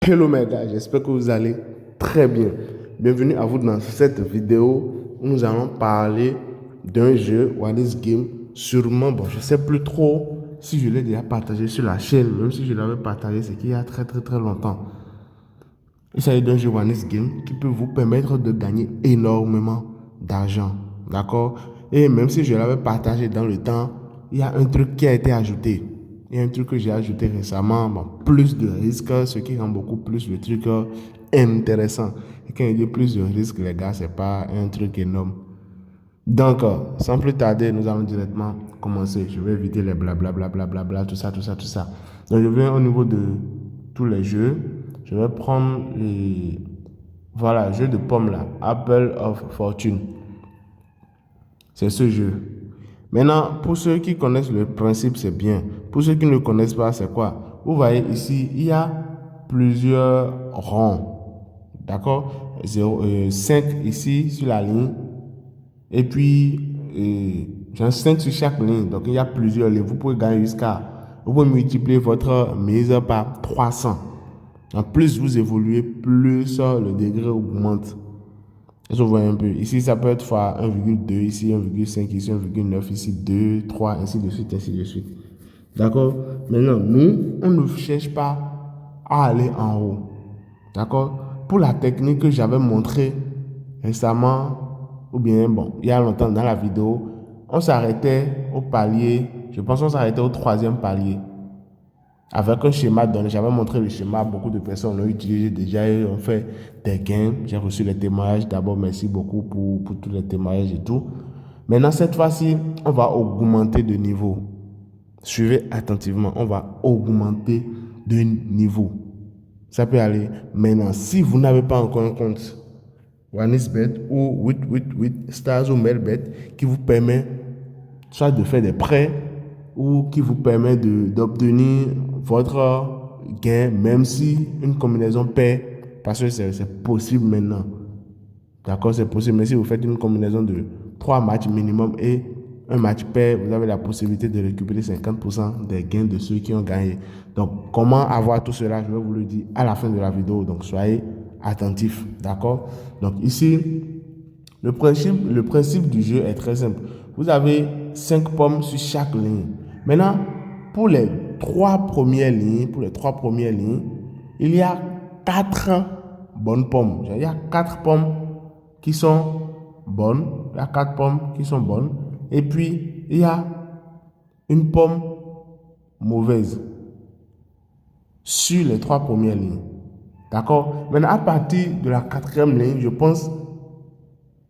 Hello mes gars, j'espère que vous allez très bien. Bienvenue à vous dans cette vidéo où nous allons parler d'un jeu, What is Game. Sûrement, bon, je ne sais plus trop si je l'ai déjà partagé sur la chaîne, même si je l'avais partagé, c'est qu'il y a très longtemps. Il s'agit d'un jeu One is Game qui peut vous permettre de gagner énormément d'argent. D'accord? Et même si je l'avais partagé dans le temps, il y a un truc qui a été ajouté. Il y a un truc que j'ai ajouté récemment, bon, plus de risques, ce qui rend beaucoup plus le truc intéressant. Et quand il dit plus de risques, les gars, c'est pas un truc énorme. Donc, sans plus tarder, nous allons directement commencer. Je vais éviter les blablabla, tout ça. Donc, je viens au niveau de tous les jeux. Je vais prendre les... Voilà, jeu de pommes là. Apple of Fortune. C'est ce jeu. Maintenant, pour ceux qui connaissent le principe, c'est bien. Pour ceux qui ne le connaissent pas, c'est quoi? Vous voyez ici, il y a plusieurs ronds. D'accord? 5 ici sur la ligne. Et puis, j'ai 5 sur chaque ligne. Donc, il y a plusieurs lignes. Vous pouvez gagner jusqu'à... Vous pouvez multiplier votre mise par 300. En plus, vous évoluez, plus le degré augmente. Est-ce que vous voyez un peu? Ici, ça peut être fois 1,2, ici 1,5, ici 1,9, ici 2, 3, ainsi de suite, ainsi de suite. D'accord? Maintenant, nous, on ne cherche pas à aller en haut. D'accord? Pour la technique que j'avais montrée récemment, ou bien, bon, il y a longtemps dans la vidéo, on s'arrêtait au palier, je pense qu'on s'arrêtait au 3e palier. Avec un schéma donné, j'avais montré le schéma, beaucoup de personnes l'ont utilisé déjà et ont fait des gains. J'ai reçu les témoignages. D'abord, merci beaucoup pour tous les témoignages et tout. Maintenant, cette fois-ci, on va augmenter de niveau. Suivez attentivement, on va augmenter de niveau. Ça peut aller. Maintenant, si vous n'avez pas encore un compte OneXBet ou with Stars ou Melbet qui vous permet soit de faire des prêts ou qui vous permet d'obtenir votre gain, même si une combinaison paie, parce que c'est possible maintenant. D'accord, c'est possible, mais si vous faites une combinaison de 3 matchs minimum et un match pair, vous avez la possibilité de récupérer 50% des gains de ceux qui ont gagné. Donc, comment avoir tout cela, je vais vous le dire à la fin de la vidéo. Donc, soyez attentifs. D'accord? Donc, ici, le principe du jeu est très simple. Vous avez 5 pommes sur chaque ligne. Maintenant, pour les 3 premières lignes, il y a 4 bonnes pommes. Il y a 4 pommes qui sont bonnes. Il y a 4 pommes qui sont bonnes. Et puis, il y a une pomme mauvaise sur les 3 premières lignes. D'accord? Maintenant, à partir de la 4e ligne, je pense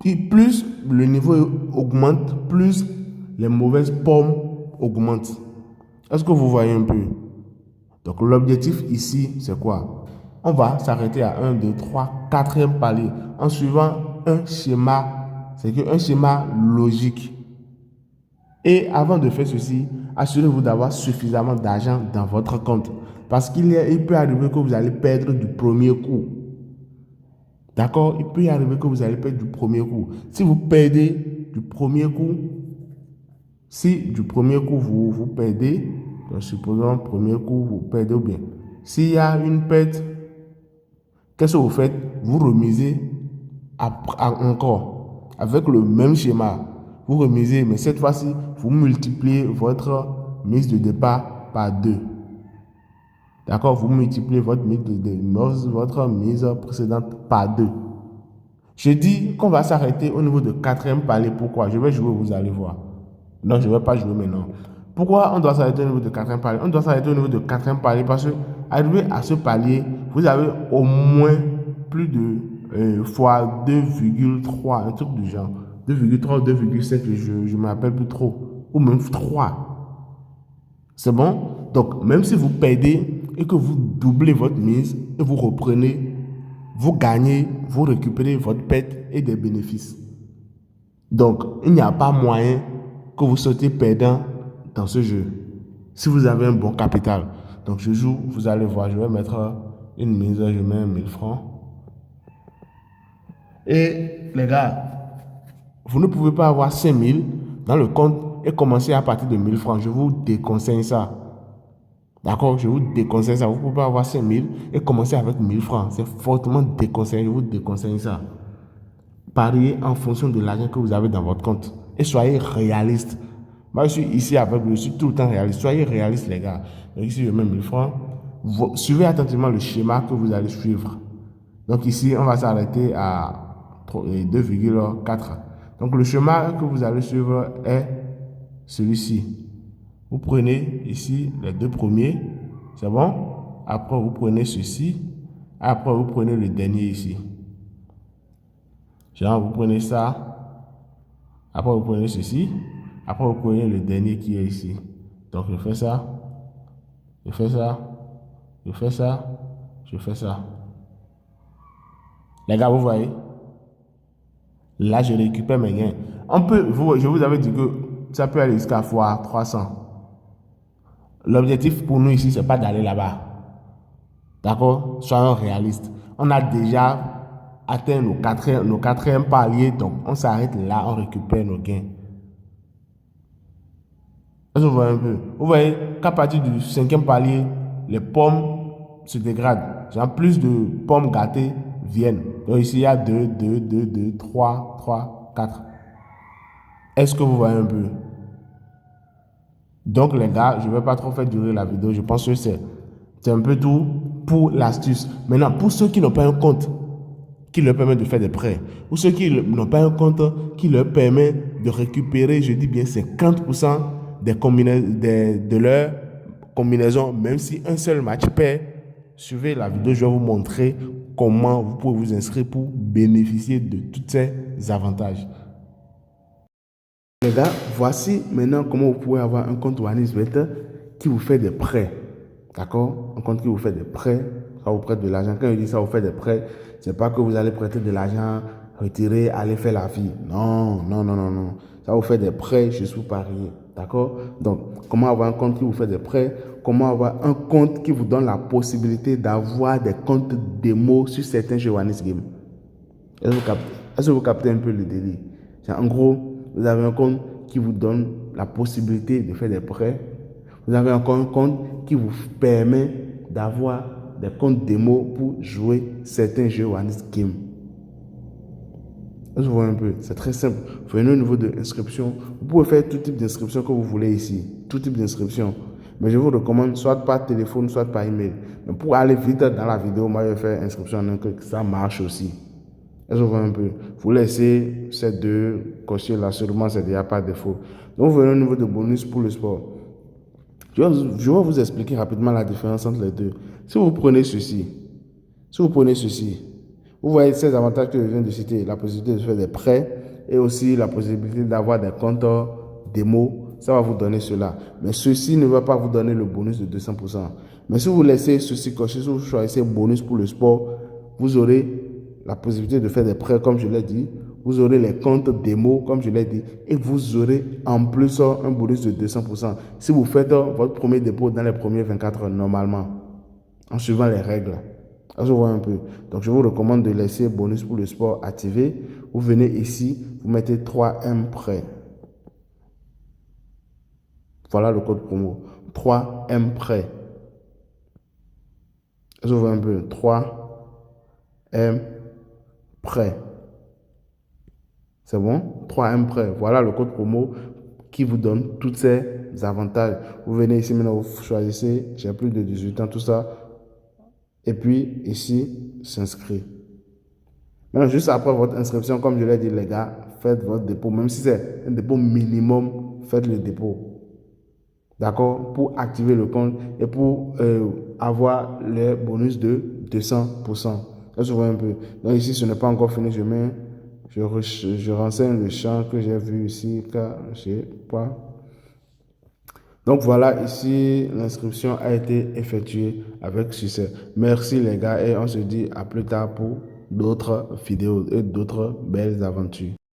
que plus le niveau augmente, plus les mauvaises pommes augmentent. Est-ce que vous voyez un peu? Donc, l'objectif ici, c'est quoi? On va s'arrêter à 1, 2, 3, 4e palier en suivant un schéma. C'est un schéma logique. Et avant de faire ceci, assurez-vous d'avoir suffisamment d'argent dans votre compte. Parce qu'il peut arriver que vous allez perdre du premier coup. D'accord? Il peut y arriver que vous allez perdre du premier coup. Si vous perdez du premier coup, vous perdez, supposons premier coup vous perdez ou bien, s'il y a une perte, qu'est-ce que vous faites? Vous remisez encore avec le même schéma. Vous remisez, mais cette fois-ci, vous multipliez votre mise de départ par 2. D'accord? Vous multipliez votre mise précédente par 2. Je dis qu'on va s'arrêter au niveau de 4e palier. Pourquoi? Je vais jouer, vous allez voir. Non, je ne vais pas jouer maintenant. Pourquoi on doit s'arrêter au niveau de 4e palier? On doit s'arrêter au niveau de 4e palier parce que, arrivé à ce palier, vous avez au moins plus de fois 2,3, un truc du genre. 2,3 ou 2,7, je ne me rappelle plus trop. Ou même 3. C'est bon? Donc, même si vous perdez et que vous doublez votre mise et vous reprenez, vous gagnez, vous récupérez votre perte et des bénéfices. Donc, il n'y a pas moyen que vous sortez perdant dans ce jeu. Si vous avez un bon capital. Donc, je joue, vous allez voir, je vais mettre une mise, je mets 1000 francs. Et les gars, vous ne pouvez pas avoir 5000 dans le compte et commencer à partir de 1000 francs. Je vous déconseille ça. D'accord, je vous déconseille ça. Vous ne pouvez pas avoir 5 000 et commencer avec 1 000 francs. C'est fortement déconseillé. Je vous déconseille ça. Pariez en fonction de l'argent que vous avez dans votre compte. Et soyez réaliste. Moi, je suis ici avec vous. Je suis tout le temps réaliste. Soyez réaliste, les gars. Donc ici, je mets 1 000 francs. Suivez attentivement le schéma que vous allez suivre. Donc ici, on va s'arrêter à 2,4. Donc le schéma que vous allez suivre est celui-ci. Vous prenez ici les deux premiers, c'est bon? Après, vous prenez ceci. Après, vous prenez le dernier ici. Genre, vous prenez ça. Après, vous prenez ceci. Après, vous prenez le dernier qui est ici. Donc, je fais ça. Je fais ça. Je fais ça. Je fais ça. Les gars, vous voyez? Là, je récupère mes gains. Je vous avais dit que ça peut aller jusqu'à fois 300. L'objectif pour nous ici, ce n'est pas d'aller là-bas. D'accord? Soyons réalistes. On a déjà atteint nos quatrième paliers, donc on s'arrête là, on récupère nos gains. Est-ce que vous voyez un peu? Vous voyez qu'à partir du 5e palier, les pommes se dégradent. Genre plus de pommes gâtées viennent. Donc ici, il y a 2, 2, 2, 2, 3, 3, 4. Est-ce que vous voyez un peu? Donc les gars, je ne vais pas trop faire durer la vidéo. Je pense que c'est un peu tout pour l'astuce. Maintenant, pour ceux qui n'ont pas un compte qui leur permet de faire des prêts, ou ceux qui n'ont pas un compte qui leur permet de récupérer, je dis bien 50% de leur combinaison, même si un seul match perd, suivez la vidéo, je vais vous montrer comment vous pouvez vous inscrire pour bénéficier de tous ces avantages. Les gars, voici maintenant comment vous pouvez avoir un compte OneXBet qui vous fait des prêts. D'accord? Un compte qui vous fait des prêts, ça vous prête de l'argent. Quand je dis ça vous fait des prêts, c'est pas que vous allez prêter de l'argent, retirer, aller faire la vie. Non, non, non, non, non. Ça vous fait des prêts juste pour parier. D'accord? Donc, comment avoir un compte qui vous fait des prêts? Comment avoir un compte qui vous donne la possibilité d'avoir des comptes démo sur certains jeux OneXGame? Est-ce que vous captez un peu le délire? En gros, vous avez un compte qui vous donne la possibilité de faire des prêts. Vous avez encore un compte qui vous permet d'avoir des comptes démo pour jouer certains jeux OneXGame. Vous voyez un peu, c'est très simple. Venez au niveau de l'inscription. Vous pouvez faire tout type d'inscription que vous voulez ici. Tout type d'inscription. Mais je vous recommande soit par téléphone, soit par email. Mais pour aller vite dans la vidéo, moi je vais faire inscription en un clic. Ça marche aussi. Est-ce que vous voyez un peu? Vous laissez ces deux cochers là, sûrement c'est déjà pas défaut. Donc, venez au niveau de bonus pour le sport. Je vais vous expliquer rapidement la différence entre les deux. Si vous prenez ceci, vous voyez ces avantages que je viens de citer, la possibilité de faire des prêts et aussi la possibilité d'avoir des comptes démo, ça va vous donner cela. Mais ceci ne va pas vous donner le bonus de 200%. Mais si vous laissez ceci cocher, si vous choisissez bonus pour le sport, vous aurez la possibilité de faire des prêts, comme je l'ai dit. Vous aurez les comptes démo, comme je l'ai dit. Et vous aurez en plus un bonus de 200%. Si vous faites votre premier dépôt dans les premiers 24 heures, normalement, en suivant les règles. Là, je vois un peu. Donc, je vous recommande de laisser bonus pour le sport activé. Vous venez ici, vous mettez 3M prêt. Voilà le code promo. 3M prêt. Je vois un peu. 3M prêt. C'est bon? 3M prêt. Voilà le code promo qui vous donne tous ces avantages. Vous venez ici maintenant, vous choisissez, j'ai plus de 18 ans, tout ça. Et puis ici, s'inscrit. Maintenant, juste après votre inscription, comme je l'ai dit, les gars, faites votre dépôt. Même si c'est un dépôt minimum, faites le dépôt. D'accord? Pour activer le compte et pour avoir les bonus de 200%. Là, je vois un peu. Donc ici, ce n'est pas encore fini. Je renseigne le champ que j'ai vu ici, car je sais pas. Donc voilà, ici, l'inscription a été effectuée avec succès. Merci les gars et on se dit à plus tard pour d'autres vidéos et d'autres belles aventures.